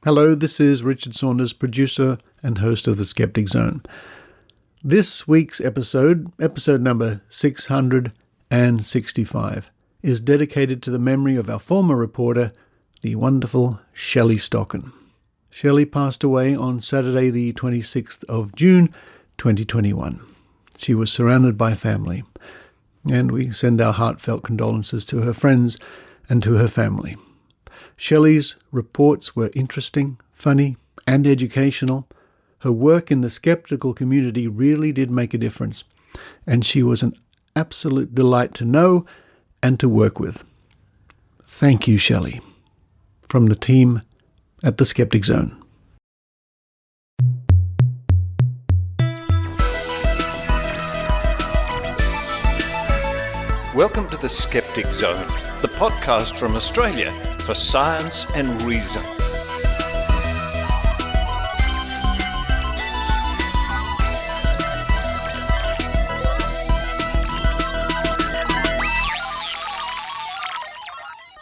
Hello, this is Richard Saunders, producer and host of the Skeptic Zone. This week's episode number 665, is dedicated to the memory of our former reporter, the wonderful Shelley Stocken. Shelley passed away on Saturday, the 26th of June, 2021. She was surrounded by family, and we send our heartfelt condolences to her friends and to her family. Shelley's reports were interesting, funny, and educational. Her work in the skeptical community really did make a difference, and she was an absolute delight to know and to work with. Thank you, Shelley, from the team at the Skeptic Zone. Welcome to the Skeptic Zone, the podcast from Australia for science and reason.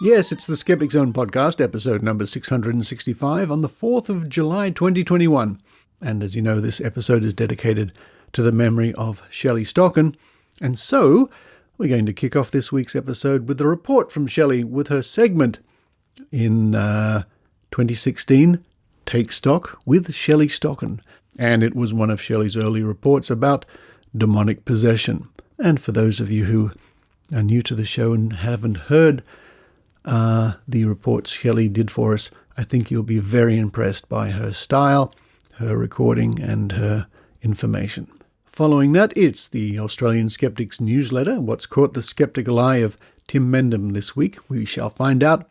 Yes, it's the Skeptic Zone podcast, episode number 665, on the 4th of July 2021. And as you know, this episode is dedicated to the memory of Shelley Stocken. And so, we're going to kick off this week's episode with a report from Shelley with her segment in 2016, Take Stock with Shelley Stocken. And it was one of Shelley's early reports about demonic possession. And for those of you who are new to the show and haven't heard the reports Shelley did for us, I think you'll be very impressed by her style, her recording, and her information. Following that, it's the Australian Skeptics newsletter, What's Caught the Skeptical Eye of Tim Mendham this week. We shall find out.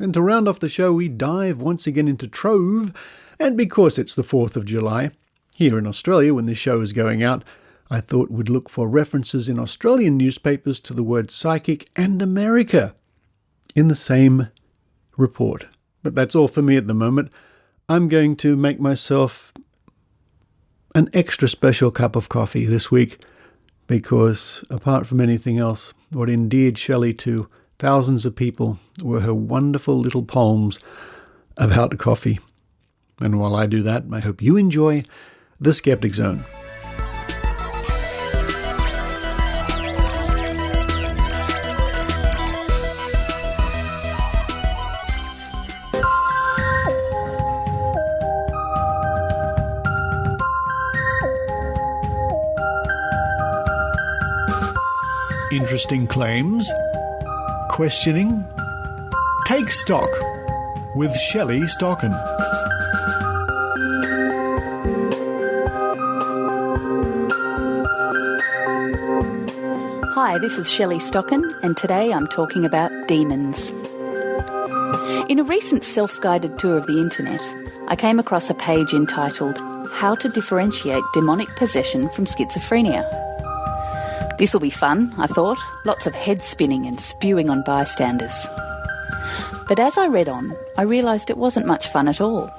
And to round off the show, we dive once again into Trove. And because it's the 4th of July, here in Australia when this show is going out, I thought we'd look for references in Australian newspapers to the word psychic and America in the same report. But that's all for me at the moment. I'm going to make myself an extra special cup of coffee this week because, apart from anything else, what endeared Shelley to thousands of people were her wonderful little poems about coffee. And while I do that, I hope you enjoy the Skeptic Zone. Interesting claims, questioning, Take Stock with Shelley Stocken. Hi, this is Shelley Stocken, and today I'm talking about demons. In a recent self-guided tour of the internet, I came across a page entitled How to Differentiate Demonic Possession from Schizophrenia. This'll be fun, I thought, lots of head spinning and spewing on bystanders. But as I read on, I realised it wasn't much fun at all.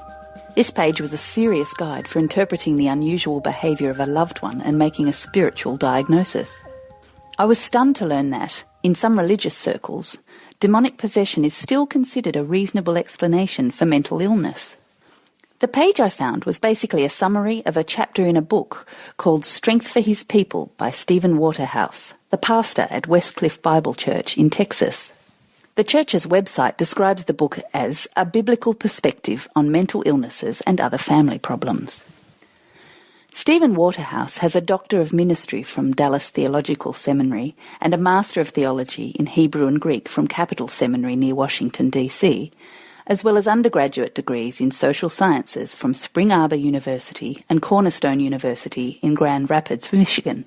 This page was a serious guide for interpreting the unusual behaviour of a loved one and making a spiritual diagnosis. I was stunned to learn that, in some religious circles, demonic possession is still considered a reasonable explanation for mental illness. The page I found was basically a summary of a chapter in a book called Strength for His People by Stephen Waterhouse, the pastor at Westcliff Bible Church in Texas. The church's website describes the book as a biblical perspective on mental illnesses and other family problems. Stephen Waterhouse has a Doctor of Ministry from Dallas Theological Seminary and a Master of Theology in Hebrew and Greek from Capital Seminary near Washington, D.C., as well as undergraduate degrees in social sciences from Spring Arbor University and Cornerstone University in Grand Rapids, Michigan.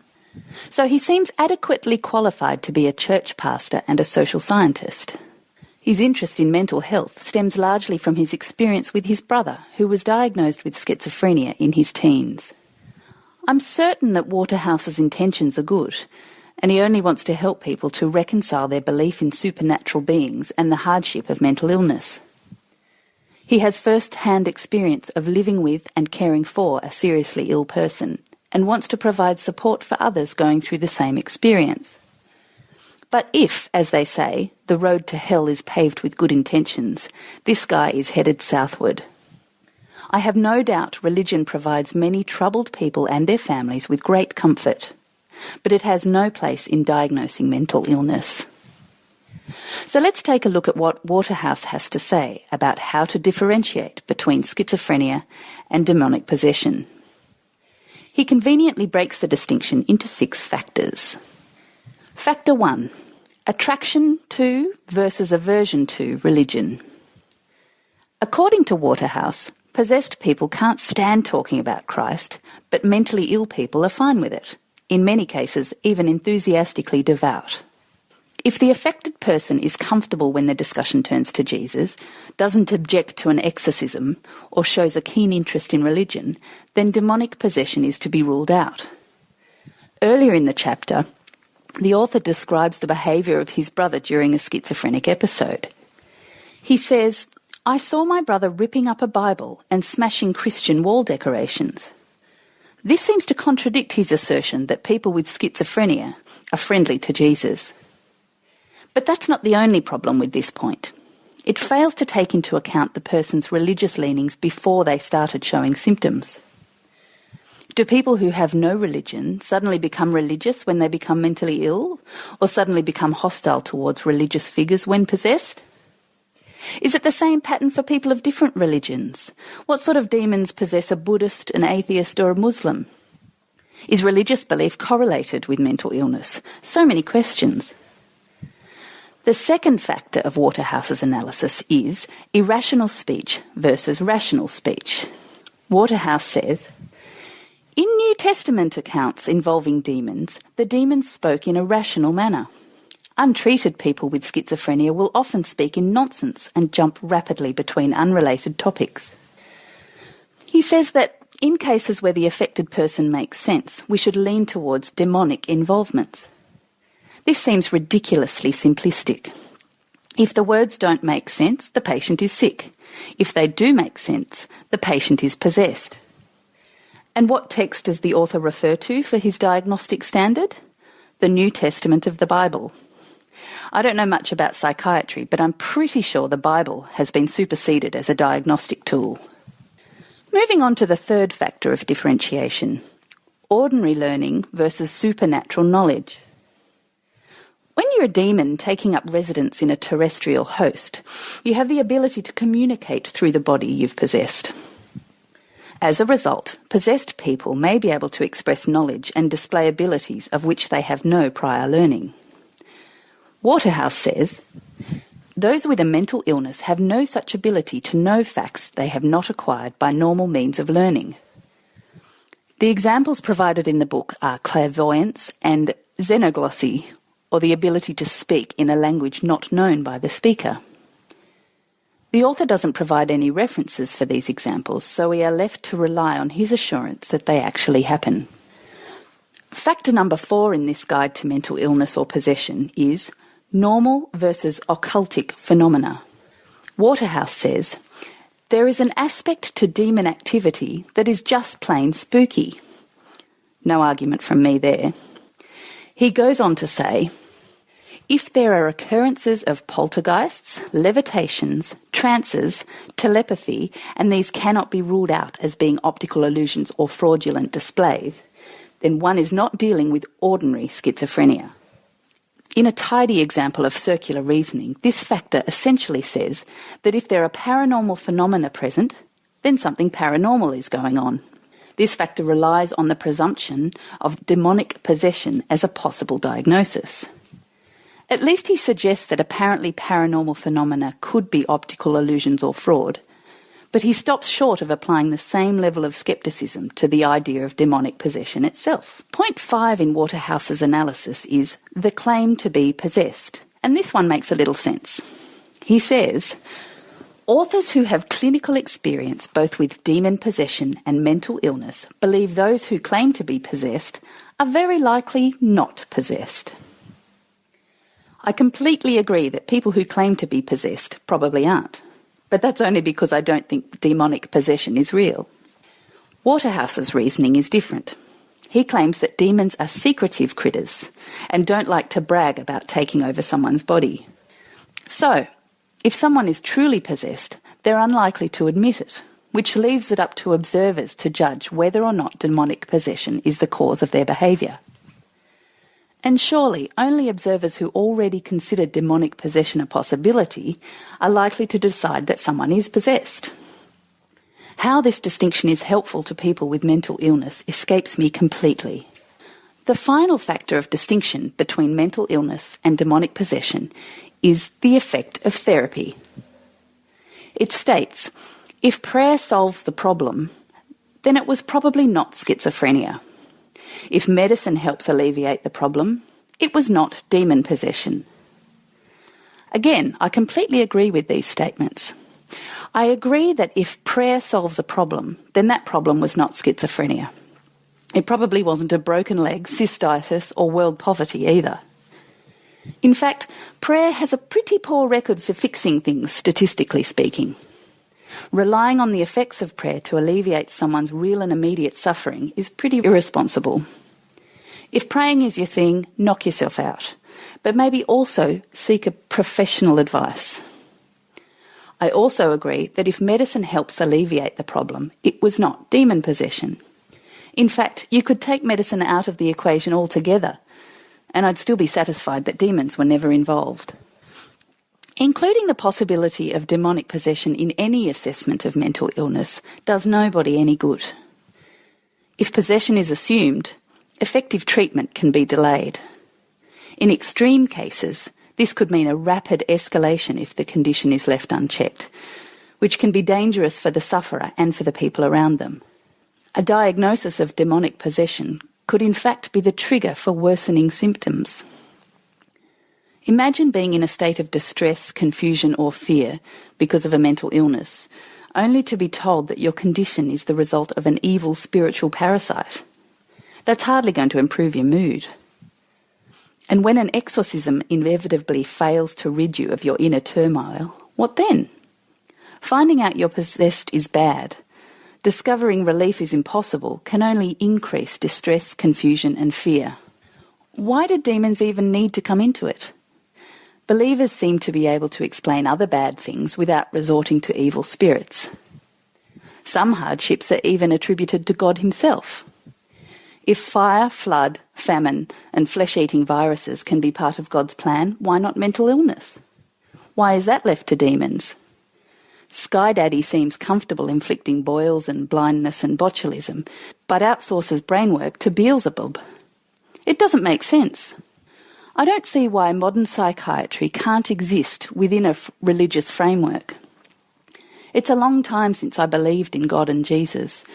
So he seems adequately qualified to be a church pastor and a social scientist. His interest in mental health stems largely from his experience with his brother, who was diagnosed with schizophrenia in his teens. I'm certain that Waterhouse's intentions are good, and he only wants to help people to reconcile their belief in supernatural beings and the hardship of mental illness. He has first-hand experience of living with and caring for a seriously ill person and wants to provide support for others going through the same experience. But if, as they say, the road to hell is paved with good intentions, this guy is headed southward. I have no doubt religion provides many troubled people and their families with great comfort, but it has no place in diagnosing mental illness. So let's take a look at what Waterhouse has to say about how to differentiate between schizophrenia and demonic possession. He conveniently breaks the distinction into 6 factors. Factor 1. Attraction to versus aversion to religion. According to Waterhouse, possessed people can't stand talking about Christ, but mentally ill people are fine with it, in many cases even enthusiastically devout. If the affected person is comfortable when the discussion turns to Jesus, doesn't object to an exorcism, or shows a keen interest in religion, then demonic possession is to be ruled out. Earlier in the chapter, the author describes the behaviour of his brother during a schizophrenic episode. He says, "I saw my brother ripping up a Bible and smashing Christian wall decorations." This seems to contradict his assertion that people with schizophrenia are friendly to Jesus. But that's not the only problem with this point. It fails to take into account the person's religious leanings before they started showing symptoms. Do people who have no religion suddenly become religious when they become mentally ill, or suddenly become hostile towards religious figures when possessed? Is it the same pattern for people of different religions? What sort of demons possess a Buddhist, an atheist, or a Muslim? Is religious belief correlated with mental illness? So many questions. The second factor of Waterhouse's analysis is irrational speech versus rational speech. Waterhouse says, "In New Testament accounts involving demons, the demons spoke in a rational manner. Untreated people with schizophrenia will often speak in nonsense and jump rapidly between unrelated topics." He says that in cases where the affected person makes sense, we should lean towards demonic involvements. This seems ridiculously simplistic. If the words don't make sense, the patient is sick. If they do make sense, the patient is possessed. And what text does the author refer to for his diagnostic standard? The New Testament of the Bible. I don't know much about psychiatry, but I'm pretty sure the Bible has been superseded as a diagnostic tool. Moving on to the third factor of differentiation, ordinary learning versus supernatural knowledge. When you're a demon taking up residence in a terrestrial host, you have the ability to communicate through the body you've possessed. As a result, possessed people may be able to express knowledge and display abilities of which they have no prior learning. Waterhouse says, "Those with a mental illness have no such ability to know facts they have not acquired by normal means of learning." The examples provided in the book are clairvoyance and xenoglossy, or the ability to speak in a language not known by the speaker. The author doesn't provide any references for these examples, so we are left to rely on his assurance that they actually happen. Factor number 4 in this guide to mental illness or possession is normal versus occultic phenomena. Waterhouse says, "There is an aspect to demon activity that is just plain spooky." No argument from me there. He goes on to say, "If there are occurrences of poltergeists, levitations, trances, telepathy, and these cannot be ruled out as being optical illusions or fraudulent displays, then one is not dealing with ordinary schizophrenia." In a tidy example of circular reasoning, this factor essentially says that if there are paranormal phenomena present, then something paranormal is going on. This factor relies on the presumption of demonic possession as a possible diagnosis. At least he suggests that apparently paranormal phenomena could be optical illusions or fraud, but he stops short of applying the same level of scepticism to the idea of demonic possession itself. Point 5 in Waterhouse's analysis is the claim to be possessed, and this one makes a little sense. He says, "Authors who have clinical experience both with demon possession and mental illness believe those who claim to be possessed are very likely not possessed." I completely agree that people who claim to be possessed probably aren't, but that's only because I don't think demonic possession is real. Waterhouse's reasoning is different. He claims that demons are secretive critters and don't like to brag about taking over someone's body. So, if someone is truly possessed, they're unlikely to admit it, which leaves it up to observers to judge whether or not demonic possession is the cause of their behaviour. And surely only observers who already consider demonic possession a possibility are likely to decide that someone is possessed. How this distinction is helpful to people with mental illness escapes me completely. The final factor of distinction between mental illness and demonic possession is the effect of therapy. It states, if prayer solves the problem, then it was probably not schizophrenia. If medicine helps alleviate the problem, it was not demon possession. Again, I completely agree with these statements. I agree that if prayer solves a problem, then that problem was not schizophrenia. It probably wasn't a broken leg, cystitis, or world poverty either. In fact, prayer has a pretty poor record for fixing things, statistically speaking. Relying on the effects of prayer to alleviate someone's real and immediate suffering is pretty irresponsible. If praying is your thing, knock yourself out, but maybe also seek a professional advice. I also agree that if medicine helps alleviate the problem, it was not demon possession. In fact, you could take medicine out of the equation altogether, and I'd still be satisfied that demons were never involved. Including the possibility of demonic possession in any assessment of mental illness does nobody any good. If possession is assumed, effective treatment can be delayed. In extreme cases, this could mean a rapid escalation if the condition is left unchecked, which can be dangerous for the sufferer and for the people around them. A diagnosis of demonic possession could in fact be the trigger for worsening symptoms. Imagine being in a state of distress, confusion or fear because of a mental illness, only to be told that your condition is the result of an evil spiritual parasite. That's hardly going to improve your mood. And when an exorcism inevitably fails to rid you of your inner turmoil, what then? Finding out you're possessed is bad. Discovering relief is impossible can only increase distress, confusion and fear. Why do demons even need to come into it? Believers seem to be able to explain other bad things without resorting to evil spirits. Some hardships are even attributed to God himself. If fire, flood, famine, and flesh-eating viruses can be part of God's plan, why not mental illness? Why is that left to demons? Sky Daddy seems comfortable inflicting boils and blindness and botulism, but outsources brainwork to Beelzebub. It doesn't make sense. I don't see why modern psychiatry can't exist within a religious framework. It's a long time since I believed in God and Jesus,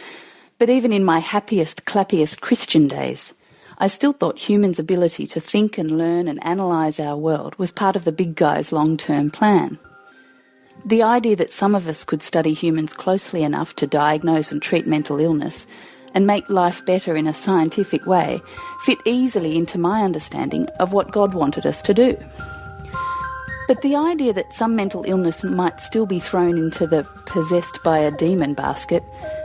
but even in my happiest, clappiest Christian days, I still thought humans' ability to think and learn and analyse our world was part of the big guy's long-term plan. The idea that some of us could study humans closely enough to diagnose and treat mental illness and make life better in a scientific way fit easily into my understanding of what God wanted us to do. But the idea that some mental illness might still be thrown into the possessed by a demon basket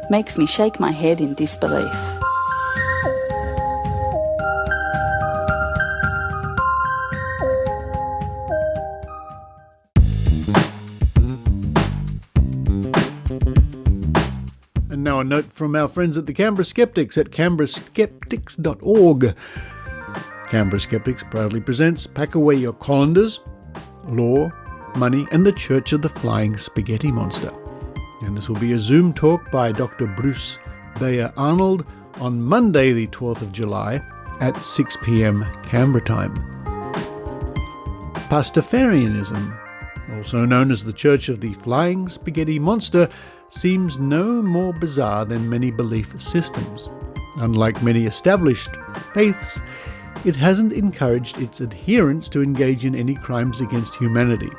makes me shake my head in disbelief. And now a note from our friends at the Canberra Skeptics at canberraskeptics.org. Canberra Skeptics proudly presents Pack Away Your Colanders, Law, Money and the Church of the Flying Spaghetti Monster. And this will be a Zoom talk by Dr. Bruce Bayer-Arnold on Monday the 12th of July at 6 p.m. Canberra time. Pastafarianism, also known as the Church of the Flying Spaghetti Monster, seems no more bizarre than many belief systems. Unlike many established faiths, it hasn't encouraged its adherents to engage in any crimes against humanity.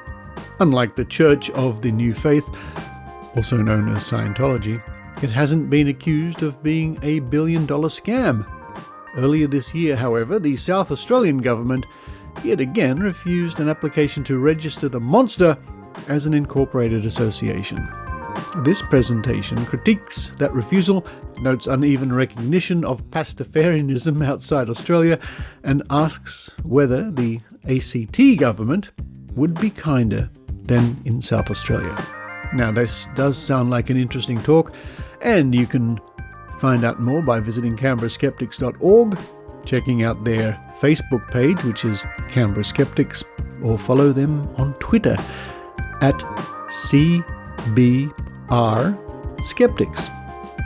Unlike the Church of the New Faith, also known as Scientology, it hasn't been accused of being a billion-dollar scam. Earlier this year, however, the South Australian government yet again refused an application to register the monster as an incorporated association. This presentation critiques that refusal, notes uneven recognition of Pastafarianism outside Australia, and asks whether the ACT government would be kinder than in South Australia. Now, this does sound like an interesting talk, and you can find out more by visiting canberraskeptics.org, checking out their Facebook page, which is Canberra Skeptics, or follow them on Twitter at CBR Skeptics,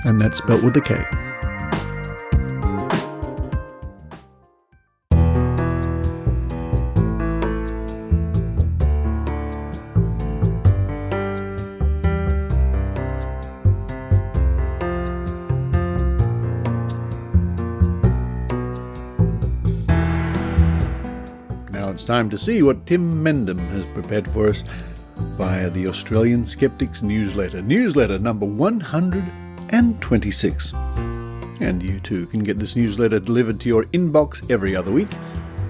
and that's spelt with a K. It's time to see what Tim Mendham has prepared for us via the Australian Skeptics newsletter number 126. And you too can get this newsletter delivered to your inbox every other week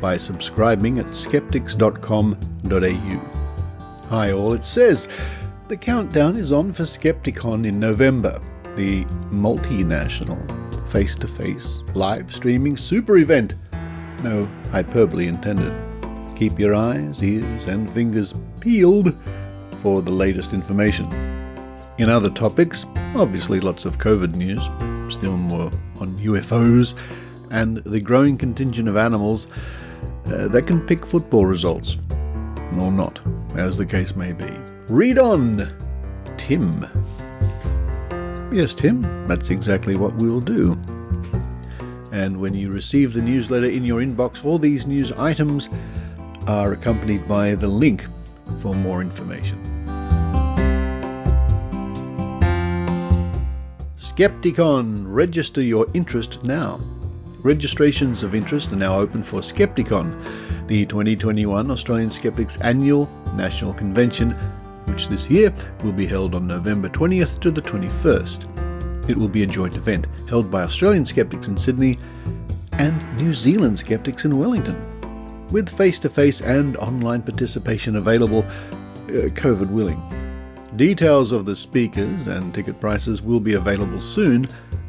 by subscribing at skeptics.com.au. Hi all, it says the countdown is on for Skepticon in November, the multinational, face-to-face, live streaming super event. No hyperbole intended. Keep your eyes, ears and fingers peeled for the latest information. In other topics, obviously lots of COVID news, still more on UFOs, and the growing contingent of animals that can pick football results, or not, as the case may be. Read on, Tim. Yes, Tim, that's exactly what we'll do. And when you receive the newsletter in your inbox, all these news items are accompanied by the link for more information. Skepticon, register your interest now. Registrations of interest are now open for Skepticon, the 2021 Australian Skeptics Annual National Convention, which this year will be held on November 20th to the 21st. It will be a joint event held by Australian Skeptics in Sydney and New Zealand Skeptics in Wellington, with face-to-face and online participation available, COVID willing. Details of the speakers and ticket prices will be available soon,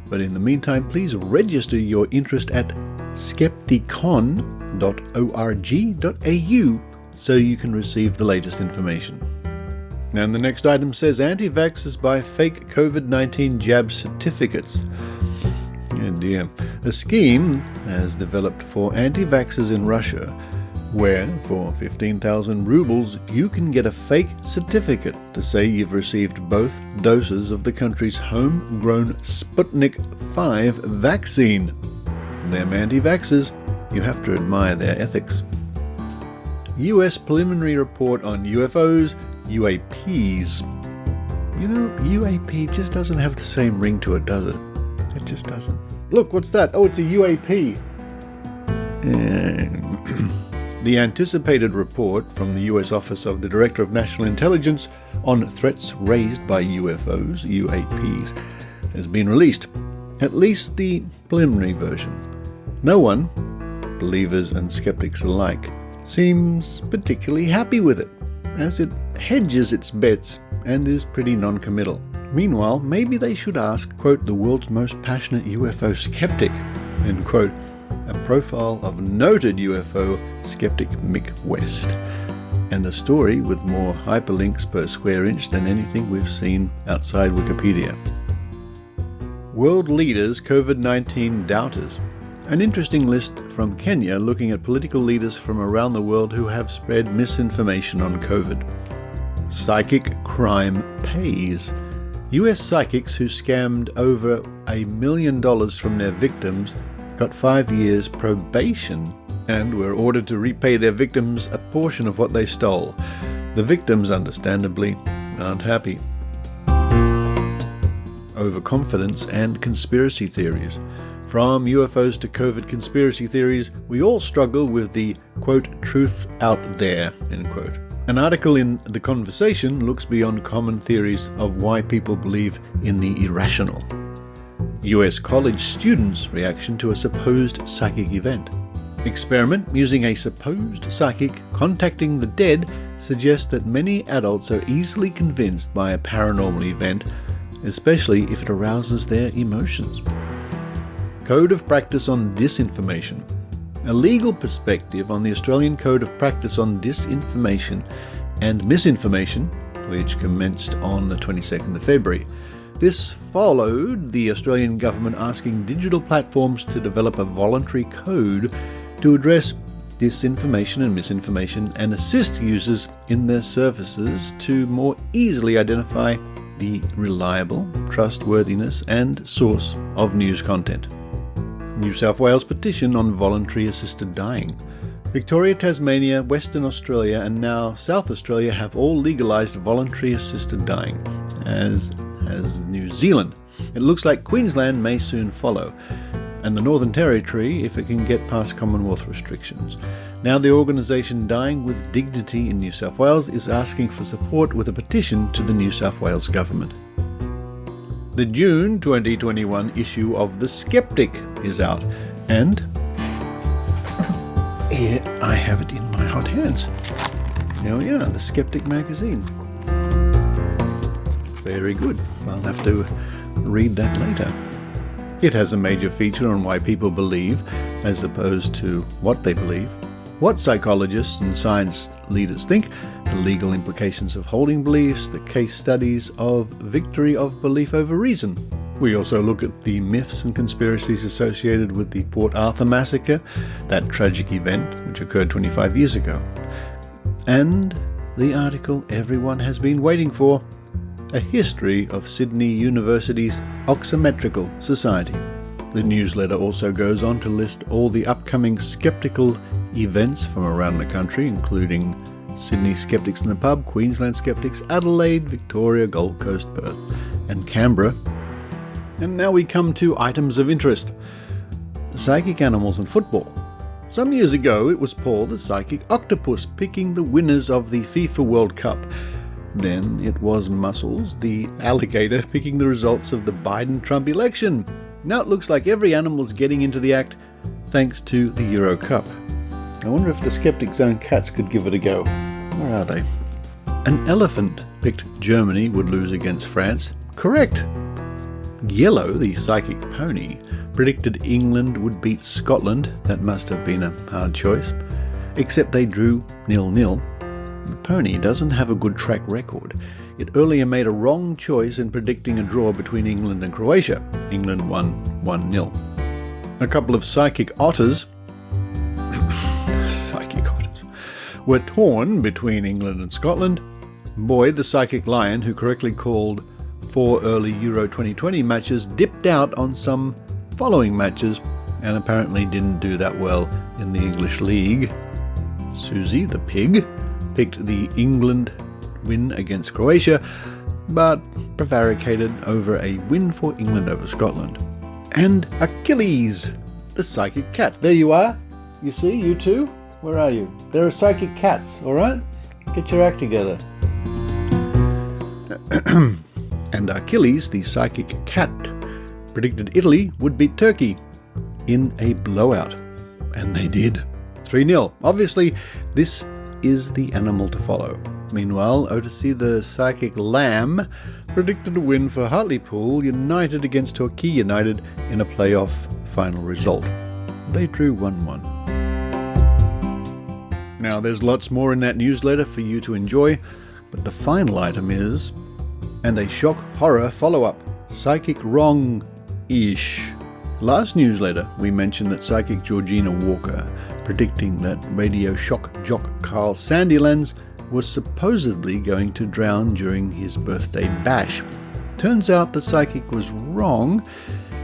but in the meantime, please register your interest at skepticon.org.au so you can receive the latest information. And the next item says anti-vaxxers buy fake COVID-19 jab certificates. Oh dear. A scheme has developed for anti-vaxxers in Russia, where for 15,000 rubles you can get a fake certificate to say you've received both doses of the country's homegrown Sputnik 5 vaccine. Them anti-vaxxers, you have to admire their ethics. US preliminary report on UFOs, UAPs. You know, UAP just doesn't have the same ring to it, does it? It just doesn't. Look, what's that? Oh, it's a UAP. The anticipated report from the US Office of the Director of National Intelligence on threats raised by UFOs, UAPs, has been released, at least the preliminary version. No one, believers and skeptics alike, seems particularly happy with it, as it hedges its bets and is pretty non-committal. Meanwhile, maybe they should ask, quote, the world's most passionate UFO skeptic, end quote, a profile of noted UFO skeptic Mick West, and a story with more hyperlinks per square inch than anything we've seen outside Wikipedia. World leaders COVID-19 doubters. An interesting list from Kenya looking at political leaders from around the world who have spread misinformation on COVID. Psychic crime pays. US psychics who scammed over $1 million from their victims got 5 years probation and were ordered to repay their victims a portion of what they stole. The victims, understandably, aren't happy. Overconfidence and conspiracy theories. From UFOs to COVID conspiracy theories, we all struggle with the, quote, truth out there, end quote. An article in The Conversation looks beyond common theories of why people believe in the irrational. US college students' reaction to a supposed psychic event. Experiment using a supposed psychic contacting the dead suggests that many adults are easily convinced by a paranormal event, especially if it arouses their emotions. Code of Practice on Disinformation. A legal perspective on the Australian Code of Practice on Disinformation and Misinformation, which commenced on the 22nd of February. This followed the Australian government asking digital platforms to develop a voluntary code to address disinformation and misinformation and assist users in their services to more easily identify the reliable, trustworthiness and source of news content. New South Wales petition on voluntary assisted dying. Victoria, Tasmania, Western Australia and now South Australia have all legalised voluntary assisted dying, as New Zealand. It looks like Queensland may soon follow, and the Northern Territory if it can get past Commonwealth restrictions. Now the organisation Dying with Dignity in New South Wales is asking for support with a petition to the New South Wales government. The June 2021 issue of The Skeptic is out, and here I have it in my hot hands. Here we are, The Skeptic Magazine. Very good. I'll have to read that later. It has a major feature on why people believe, as opposed to what they believe, what psychologists and science leaders think, the legal implications of holding beliefs, the case studies of victory of belief over reason. We also look at the myths and conspiracies associated with the Port Arthur massacre, that tragic event which occurred 25 years ago. And the article everyone has been waiting for, a history of Sydney University's Oxymetrical Society. The newsletter also goes on to list all the upcoming skeptical events from around the country, including Sydney Skeptics in the Pub, Queensland Skeptics, Adelaide, Victoria, Gold Coast, Perth and Canberra. And now we come to items of interest. Psychic animals and football. Some years ago it was Paul the psychic octopus picking the winners of the FIFA World Cup. Then it was Muscles, the alligator, picking the results of the Biden-Trump election. Now it looks like every animal's getting into the act thanks to the Euro Cup. I wonder if the Skeptic Zone cats could give it a go. Where are they? An elephant picked Germany would lose against France. Correct. Yellow, the psychic pony, predicted England would beat Scotland. That must have been a hard choice. Except they drew 0-0. The pony doesn't have a good track record. It earlier made a wrong choice in predicting a draw between England and Croatia. England won 1-0. A couple of psychic otters were torn between England and Scotland. Boyd, the psychic lion, who correctly called 4 early Euro 2020 matches, dipped out on some following matches and apparently didn't do that well in the English League. Susie, the pig, picked the England win against Croatia, but prevaricated over a win for England over Scotland. And Achilles, the psychic cat. There you are. You see, you two? Where are you? There are psychic cats, alright? Get your act together. And Achilles, the psychic cat, predicted Italy would beat Turkey in a blowout. And they did. 3-0. Obviously, this is the animal to follow. Meanwhile, Odyssey, the psychic lamb, predicted a win for Hartlepool United against Torquay United in a playoff final result. They drew 1-1. Now, there's lots more in that newsletter for you to enjoy, but the final item is, and a shock horror follow-up, Psychic Wrong-ish. Last newsletter, we mentioned that psychic Georgina Walker, predicting that radio shock jock Carl Sandilands was supposedly going to drown during his birthday bash. Turns out the psychic was wrong.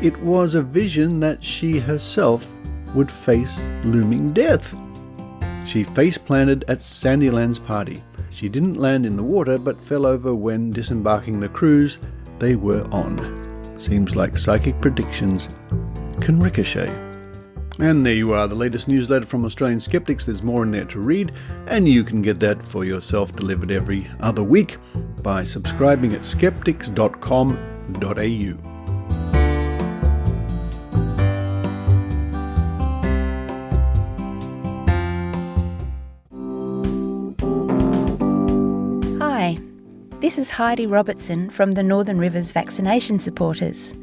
It was a vision that she herself would face looming death. She face-planted at Sandilands' party. She didn't land in the water but fell over when disembarking the cruise they were on. Seems like psychic predictions can ricochet. And there you are, the latest newsletter from Australian Skeptics. There's more in there to read, and you can get that for yourself delivered every other week by subscribing at skeptics.com.au. Hi, this is Heidi Robertson from the Northern Rivers Vaccination Supporters.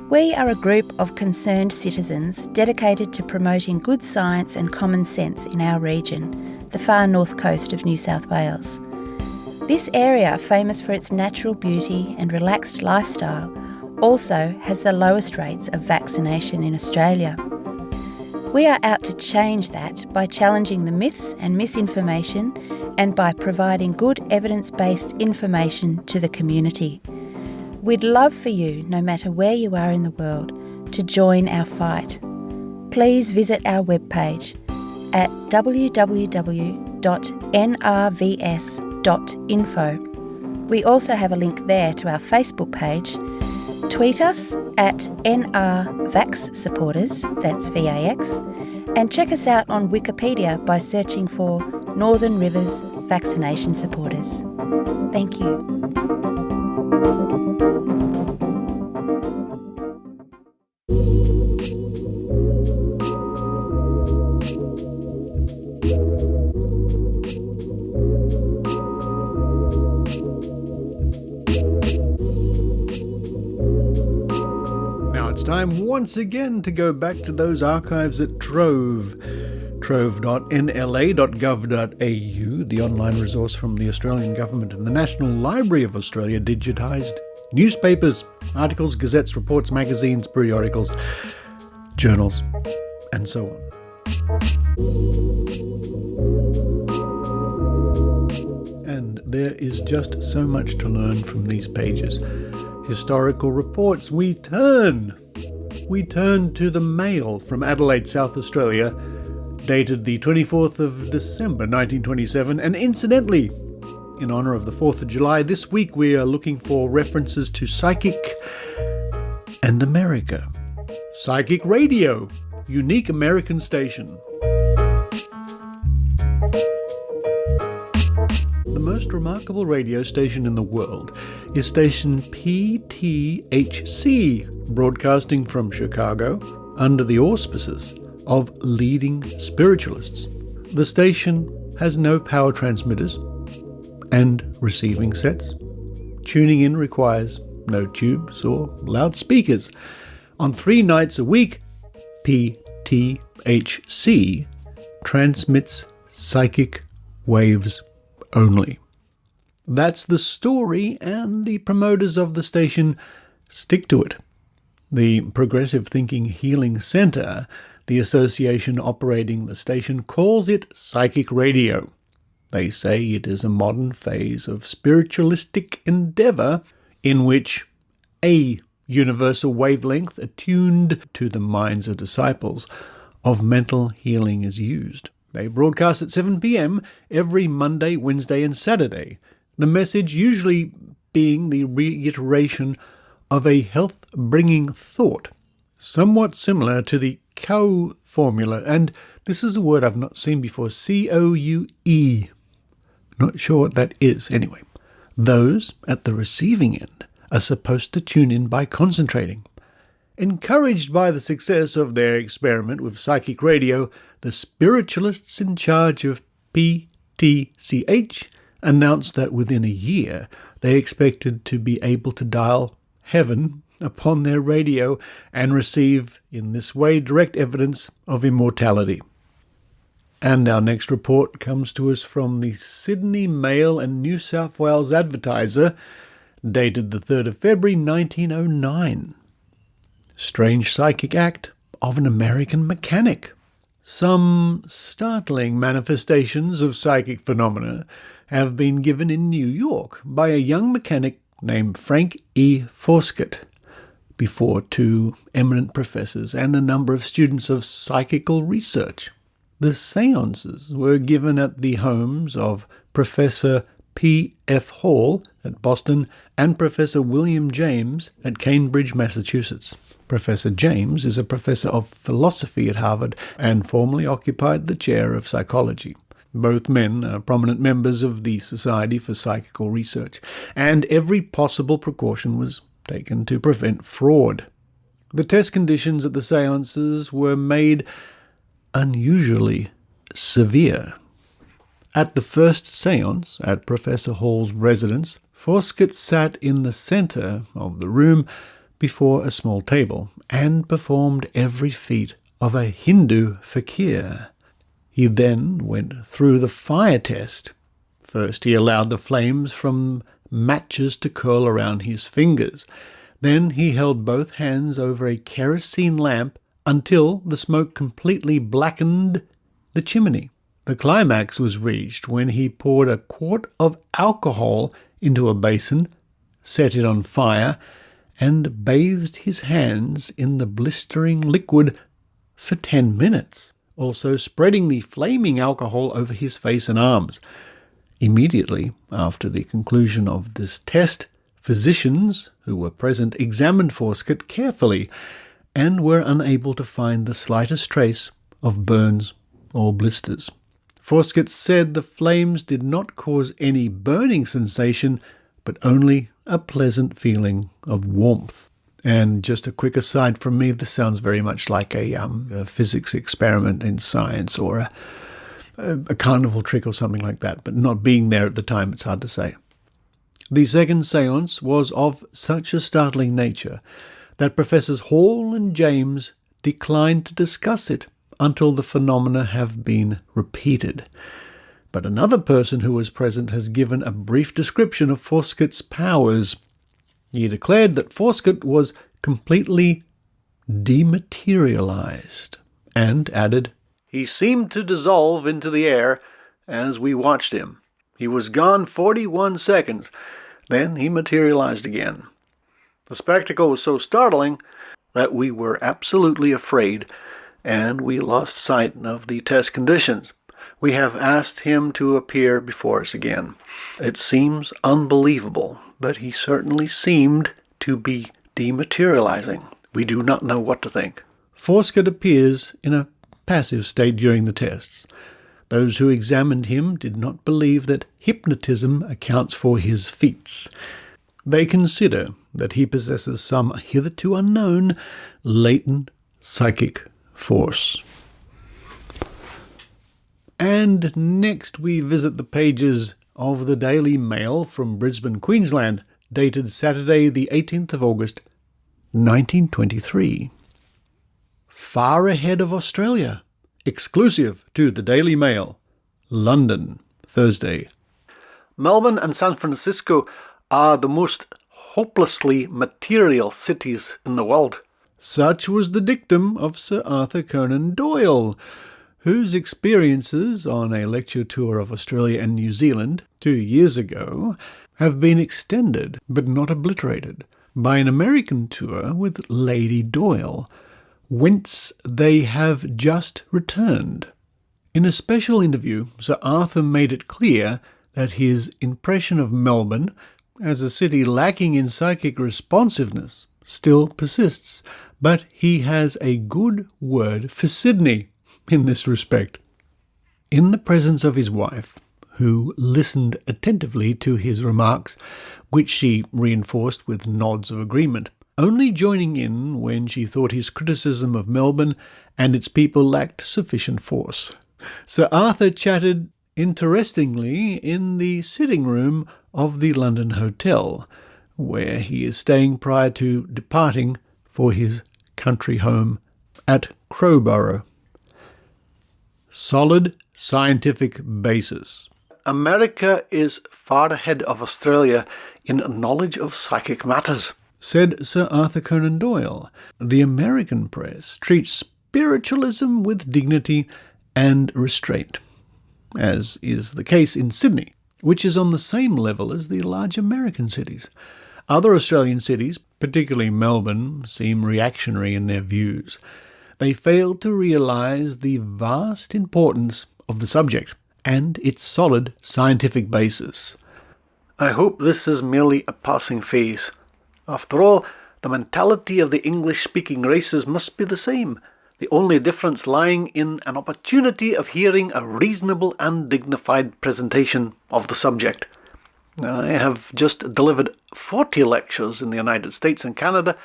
We are a group of concerned citizens dedicated to promoting good science and common sense in our region, the far north coast of New South Wales. This area, famous for its natural beauty and relaxed lifestyle, also has the lowest rates of vaccination in Australia. We are out to change that by challenging the myths and misinformation and by providing good evidence-based information to the community. We'd love for you, no matter where you are in the world, to join our fight. Please visit our webpage at www.nrvs.info. We also have a link there to our Facebook page. Tweet us at NRVaxSupporters, that's VAX, and check us out on Wikipedia by searching for Northern Rivers Vaccination Supporters. Thank you. It's time once again to go back to those archives at Trove. Trove.nla.gov.au, the online resource from the Australian Government and the National Library of Australia, digitised newspapers, articles, gazettes, reports, magazines, periodicals, journals, and so on. And there is just so much to learn from these pages. Historical reports. We turn to the Mail from Adelaide, South Australia, dated the 24th of December 1927, and incidentally, in honour of the 4th of July, this week we are looking for references to Psychic and America. Psychic Radio, unique American station. The most remarkable radio station in the world is station PTHC, broadcasting from Chicago under the auspices of leading spiritualists. The station has no power transmitters and receiving sets. Tuning in requires no tubes or loudspeakers. On 3 nights a week, PTHC transmits psychic waves only. That's the story, and the promoters of the station stick to it. The Progressive Thinking Healing Centre, the association operating the station, calls it psychic radio. They say it is a modern phase of spiritualistic endeavour in which a universal wavelength attuned to the minds of disciples of mental healing is used. They broadcast at 7 p.m. every Monday, Wednesday and Saturday. The message usually being the reiteration of a health-bringing thought, somewhat similar to the COUE formula, and this is a word I've not seen before, COUE. Not sure what that is anyway. Those at the receiving end are supposed to tune in by concentrating. Encouraged by the success of their experiment with psychic radio, the spiritualists in charge of PTCH announced that within a year they expected to be able to dial heaven upon their radio and receive, in this way, direct evidence of immortality. And our next report comes to us from the Sydney Mail and New South Wales Advertiser, dated the 3rd of February 1909. Strange psychic act of an American mechanic. Some startling manifestations of psychic phenomena have been given in New York by a young mechanic named Frank E. Foskett, before 2 eminent professors and a number of students of psychical research. The seances were given at the homes of Professor P. F. Hall at Boston and Professor William James at Cambridge, Massachusetts. Professor James is a professor of philosophy at Harvard and formerly occupied the chair of psychology. Both men are prominent members of the Society for Psychical Research, and every possible precaution was taken to prevent fraud. The test conditions at the seances were made unusually severe. At the first seance, at Professor Hall's residence, Foskett sat in the centre of the room before a small table and performed every feat of a Hindu fakir. He then went through the fire test, First, he allowed the flames from matches to curl around his fingers. Then he held both hands over a kerosene lamp until the smoke completely blackened the chimney. The climax was reached when he poured a quart of alcohol into a basin, set it on fire, and bathed his hands in the blistering liquid for 10 minutes, also spreading the flaming alcohol over his face and arms. Immediately after the conclusion of this test, physicians who were present examined Forskett carefully and were unable to find the slightest trace of burns or blisters. Forskett said the flames did not cause any burning sensation, but only a pleasant feeling of warmth. And just a quick aside from me, this sounds very much like a physics experiment in science or a carnival trick or something like that, but not being there at the time, it's hard to say. The second séance was of such a startling nature that Professors Hall and James declined to discuss it until the phenomena have been repeated. But another person who was present has given a brief description of Forskett's powers. He declared that Forskett was completely dematerialized, and added, "He seemed to dissolve into the air as we watched him. He was gone 41 seconds. Then he materialized again. The spectacle was so startling that we were absolutely afraid, and we lost sight of the test conditions. We have asked him to appear before us again. It seems unbelievable, but he certainly seemed to be dematerializing. We do not know what to think." Forskett appears in a passive state during the tests. Those who examined him did not believe that hypnotism accounts for his feats. They consider that he possesses some hitherto unknown latent psychic force. And next we visit the pages of the Daily Mail from Brisbane, Queensland, dated Saturday the 18th of August, 1923. Far ahead of Australia. Exclusive to the Daily Mail. London, Thursday. Melbourne and San Francisco are the most hopelessly material cities in the world. Such was the dictum of Sir Arthur Conan Doyle, whose experiences on a lecture tour of Australia and New Zealand 2 years ago have been extended, but not obliterated, by an American tour with Lady Doyle, whence they have just returned. In a special interview, Sir Arthur made it clear that his impression of Melbourne, as a city lacking in psychic responsiveness, still persists, but he has a good word for Sydney in this respect. In the presence of his wife, who listened attentively to his remarks, which she reinforced with nods of agreement, only joining in when she thought his criticism of Melbourne and its people lacked sufficient force, Sir Arthur chatted interestingly in the sitting room of the London Hotel, where he is staying prior to departing for his country home at Crowborough. Solid scientific basis. America is far ahead of Australia in knowledge of psychic matters, said Sir Arthur Conan Doyle. The American press treats spiritualism with dignity and restraint, as is the case in Sydney, which is on the same level as the large American cities. Other Australian cities, particularly Melbourne, seem reactionary in their views. They fail to realise the vast importance of the subject and its solid scientific basis. I hope this is merely a passing phase. After all, the mentality of the English-speaking races must be the same, the only difference lying in an opportunity of hearing a reasonable and dignified presentation of the subject. I have just delivered 40 lectures in the United States and Canada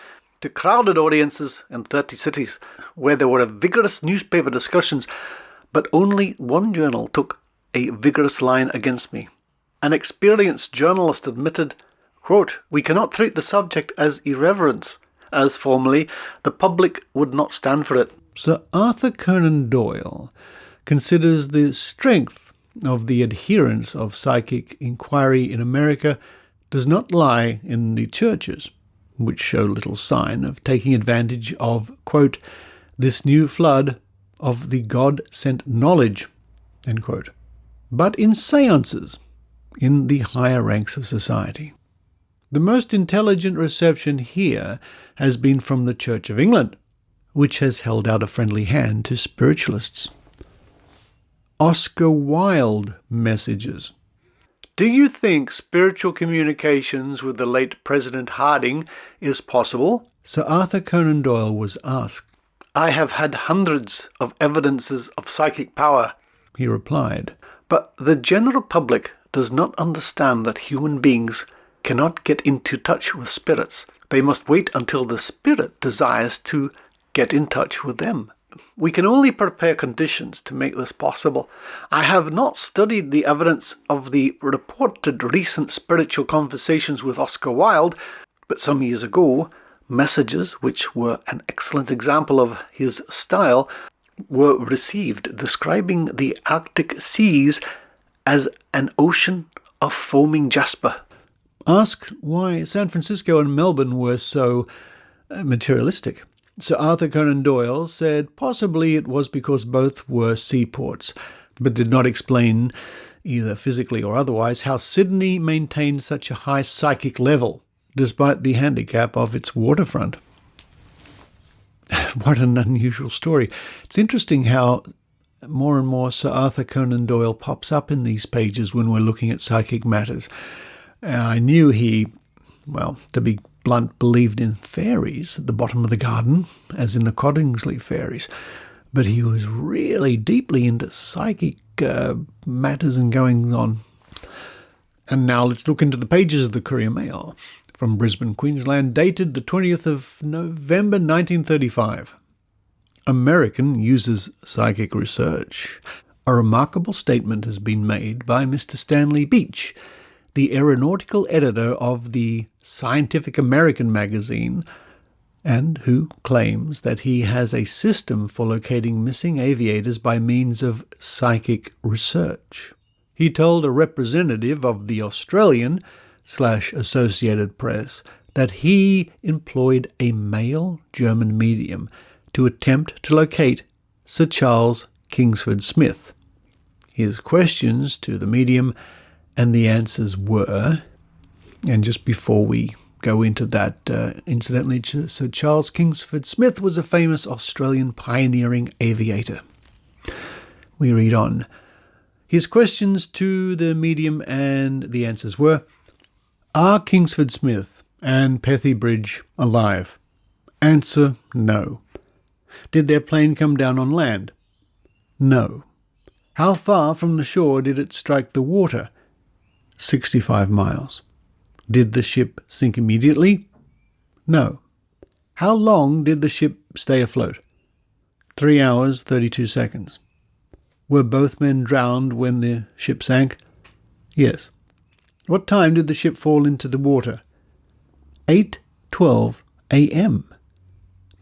to crowded audiences in 30 cities, where there were vigorous newspaper discussions, but only one journal took a vigorous line against me. An experienced journalist admitted, quote, "We cannot treat the subject as irreverence, as formerly the public would not stand for it." Sir Arthur Conan Doyle considers the strength of the adherents of psychic inquiry in America does not lie in the churches, which show little sign of taking advantage of, quote, this new flood of the God-sent knowledge, end quote, but in seances in the higher ranks of society. The most intelligent reception here has been from the Church of England, which has held out a friendly hand to spiritualists. Oscar Wilde messages. Do you think spiritual communications with the late President Harding is possible? Sir Arthur Conan Doyle was asked. I have had hundreds of evidences of psychic power, he replied, but the general public does not understand that human beings cannot get into touch with spirits. They must wait until the spirit desires to get in touch with them. We can only prepare conditions to make this possible. I have not studied the evidence of the reported recent spiritual conversations with Oscar Wilde, but some years ago, messages, which were an excellent example of his style, were received describing the Arctic seas as an ocean of foaming jasper. Asked why San Francisco and Melbourne were so materialistic, Sir Arthur Conan Doyle said possibly it was because both were seaports, but did not explain, either physically or otherwise, how Sydney maintained such a high psychic level, despite the handicap of its waterfront. What an unusual story. It's interesting how more and more Sir Arthur Conan Doyle pops up in these pages when we're looking at psychic matters. I knew he, well, to be blunt, believed in fairies at the bottom of the garden, as in the Coddingsley fairies, but he was really deeply into psychic matters and goings-on. And now let's look into the pages of the Courier Mail from Brisbane, Queensland, dated the 20th of November 1935. American uses psychic research. A remarkable statement has been made by Mr. Stanley Beach, the aeronautical editor of the Scientific American magazine, and who claims that he has a system for locating missing aviators by means of psychic research. He told a representative of the Australian/Associated Press that he employed a male German medium to attempt to locate Sir Charles Kingsford Smith. His questions to the medium and the answers were, and just before we go into that, incidentally, Sir Charles Kingsford Smith was a famous Australian pioneering aviator. We read on. His questions to the medium and the answers were, are Kingsford Smith and Pethy Bridge alive? Answer, no. Did their plane come down on land? No. How far from the shore did it strike the water? 65 miles. Did the ship sink immediately? No. How long did the ship stay afloat? 3 hours, 32 seconds. Were both men drowned when the ship sank? Yes. What time did the ship fall into the water? 8:12 a.m.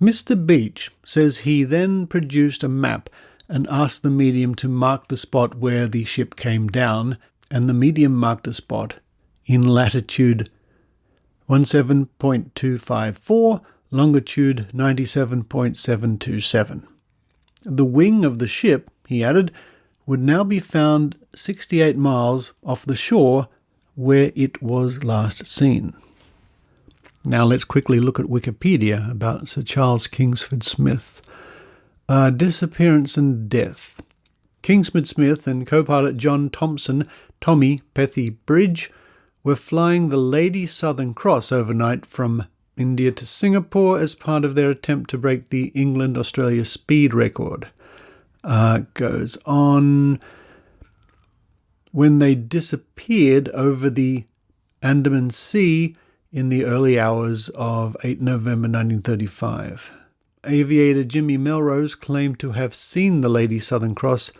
Mr. Beach says he then produced a map and asked the medium to mark the spot where the ship came down, and the medium marked a spot in latitude 17.254, longitude 97.727. The wing of the ship, he added, would now be found 68 miles off the shore where it was last seen. Now let's quickly look at Wikipedia about Sir Charles Kingsford Smith. Disappearance and death. Kingsford Smith and co-pilot John Thompson, Tommy Pethy Bridge, were flying the Lady Southern Cross overnight from India to Singapore as part of their attempt to break the England-Australia speed record. Goes on. When they disappeared over the Andaman Sea in the early hours of 8 November 1935. Aviator Jimmy Melrose claimed to have seen the Lady Southern Cross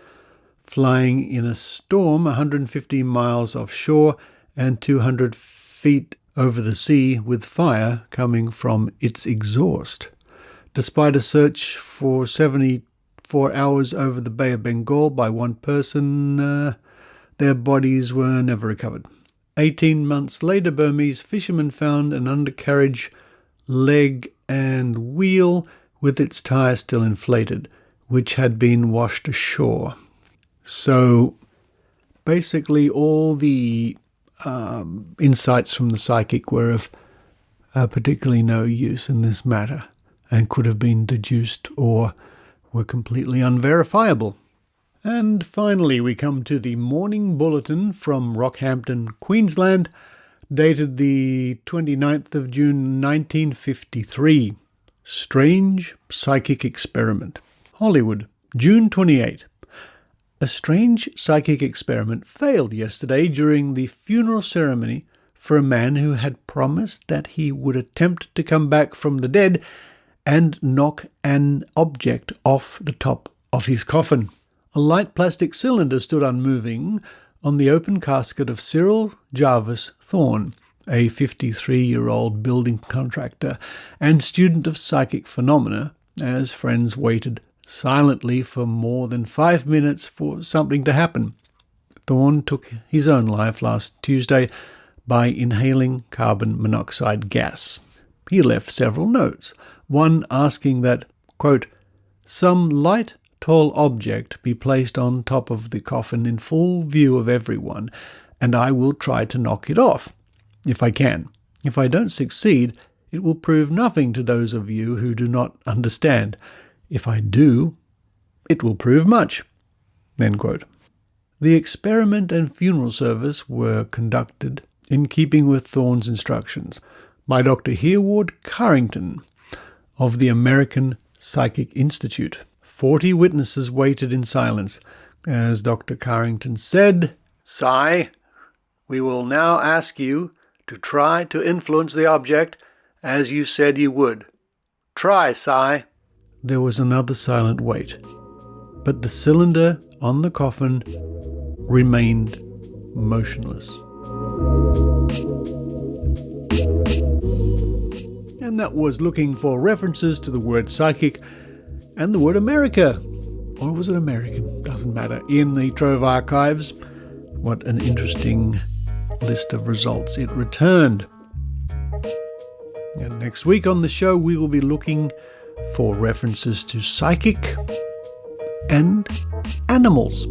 flying in a storm 150 miles offshore and 200 feet over the sea with fire coming from its exhaust. Despite a search for 74 hours over the Bay of Bengal by one person, their bodies were never recovered. 18 months later, Burmese fishermen found an undercarriage, leg and wheel with its tyre still inflated, which had been washed ashore. So basically all the insights from the psychic were of particularly no use in this matter and could have been deduced or were completely unverifiable. And finally, we come to the Morning Bulletin from Rockhampton, Queensland, dated the 29th of June 1953. Strange Psychic Experiment. Hollywood, June 28. A strange psychic experiment failed yesterday during the funeral ceremony for a man who had promised that he would attempt to come back from the dead and knock an object off the top of his coffin. A light plastic cylinder stood unmoving on the open casket of Cyril Jarvis Thorne, a 53-year-old building contractor and student of psychic phenomena, as friends waited silently for more than 5 minutes for something to happen. Thorne took his own life last Tuesday by inhaling carbon monoxide gas. He left several notes, one asking that, quote, "some light, tall object be placed on top of the coffin in full view of everyone, and I will try to knock it off, if I can. If I don't succeed, it will prove nothing to those of you who do not understand. If I do, it will prove much." End quote. The experiment and funeral service were conducted in keeping with Thorne's instructions by Dr. Hereward Carrington of the American Psychic Institute. 40 witnesses waited in silence as Dr. Carrington said, "Cy, we will now ask you to try to influence the object as you said you would. Try, Cy." There was another silent wait, but the cylinder on the coffin remained motionless. And that was looking for references to the word psychic and the word America. Or was it American? Doesn't matter. In the Trove archives, what an interesting list of results it returned. And next week on the show, we will be looking for references to psychic and animals.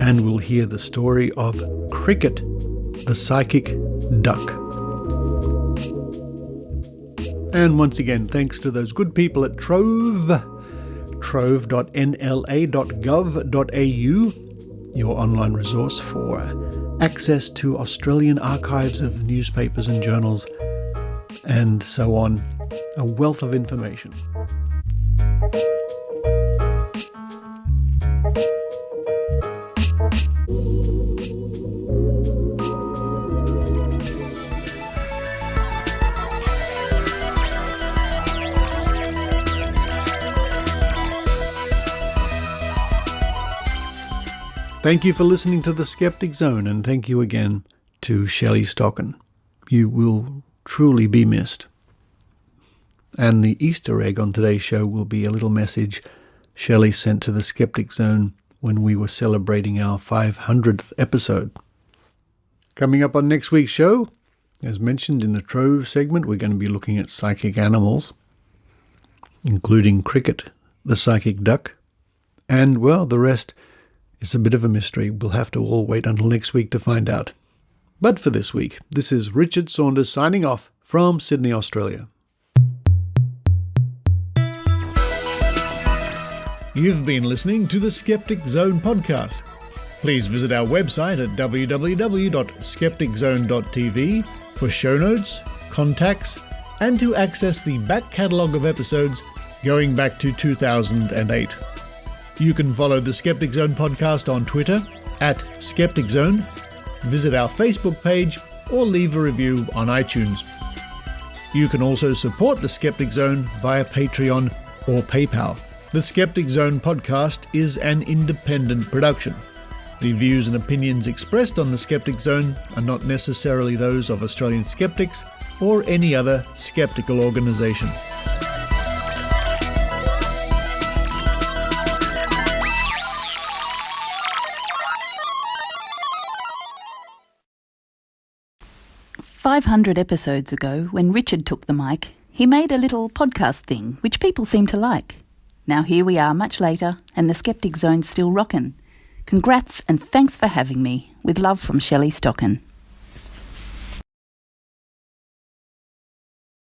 And we'll hear the story of Cricket, the psychic duck. And once again, thanks to those good people at Trove, trove.nla.gov.au, your online resource for access to Australian archives of newspapers and journals, and so on. A wealth of information. Thank you for listening to the Skeptic Zone, and thank you again to Shelley Stocken. You will truly be missed. And the Easter egg on today's show will be a little message Shelley sent to the Skeptic Zone when we were celebrating our 500th episode. Coming up on next week's show, as mentioned in the Trove segment, we're going to be looking at psychic animals, including Cricket, the psychic duck, and, well, the rest is a bit of a mystery. We'll have to all wait until next week to find out. But for this week, this is Richard Saunders signing off from Sydney, Australia. You've been listening to the Skeptic Zone podcast. Please visit our website at www.skepticzone.tv for show notes, contacts, and to access the back catalogue of episodes going back to 2008. You can follow the Skeptic Zone podcast on Twitter @Skeptic Zone, visit our Facebook page, or leave a review on iTunes. You can also support the Skeptic Zone via Patreon or PayPal. The Skeptic Zone podcast is an independent production. The views and opinions expressed on the Skeptic Zone are not necessarily those of Australian skeptics or any other skeptical organisation. 500 episodes ago, when Richard took the mic, he made a little podcast thing, which people seem to like. Now here we are much later, and the Skeptic Zone's still rockin'. Congrats and thanks for having me. With love from Shelley Stocken.